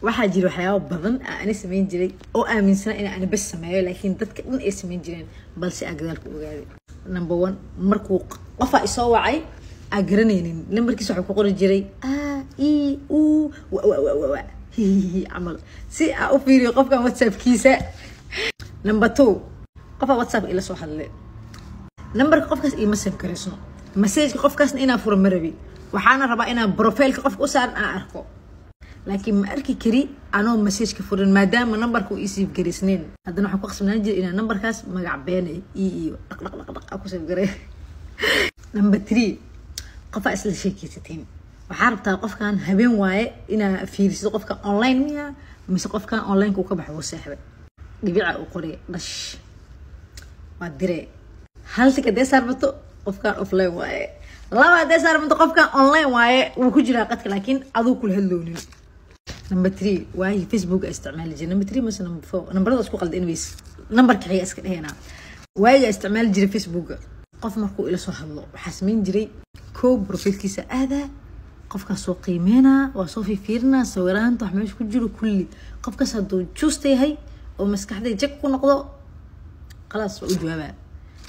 waxaa jira waxyaabo badan aan sameyn jiray oo aaminsan in aan bas sameeyo laakiin dadka dhan ay sameyn jireen balse aan gadaal ku ogaaday. Number 1 markuu qofa isoo wacay aan garanaynin lambarkiisa waxa ku qoran jiray i u wa amal si aan u fiiriyo qofka WhatsApp-kiisa. Number 2 qofa WhatsApp ila soo hadlay numberka qofkaas ima save gareysno message-ka qofkaasna inaan furo marabi waxaana rabaa inaan profile-ka qofka u saaran aan arko laakiin ma arki kari anoo message-ka furan maadaama numberku ii save gareysneen haddana waxaan ku qasbanaan jiray inaan numberkaas magac been iyo dhaq ku save garey. Number 3 qofa isla sheekaysateen waxaa rabtaa qofkan habeen waaye inaa fiiriso qofka online miya mise qofkan online ku ka baxo wasaaxba dhibica u qoray dhash waa dire hal tika deesarbato qofkan offline waaye laba deesarbato qofkan online waaye wuu ku jiraa qadka laakiin aduu kula hadloonin. Number 3 waaye Facebook isticmaali jiray. Number 3 mise number 4 numberada isku qaldan anyways numberka xiga iska dhehena waaye isticmaali jiray Facebook qof markuu ila soo hadlo waxa sameyn jiray koob profilkiisa aada qofkaas soo qiimeena waa soo fiirina sawiraanta wax meesha ku jiro kulli qofkaas haduu juusta yahay oo maskaxda jag ku noqdo خلاص u jawaaba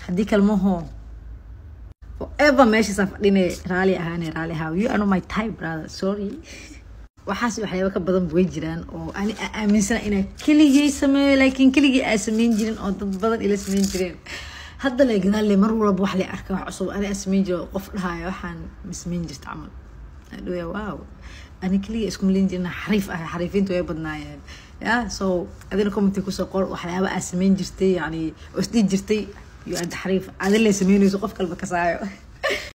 hadii kalmaho forever meesha safdinay raali ahaa you are my type brother sorry waxaas waxyaabo ka badan way jiraan oo ani aaminsan inay keligii sameeyo laakiin keligii ay sameyn jirin oo dad badan ila sameyn jireen hadda la gadaal mar walba wax la arkaa wax cusub ani sameyn jiro qof dhahayo waxaan sameyn jirta amal adoo wow ani keligii isku milin jirna xariifintu way badnaayeen so adina comment ku soo qor waxyaabo ay sameyn jirtay yani oo isdii jirtay iyo ad xariif adile sameynayso qof kalba ka saayo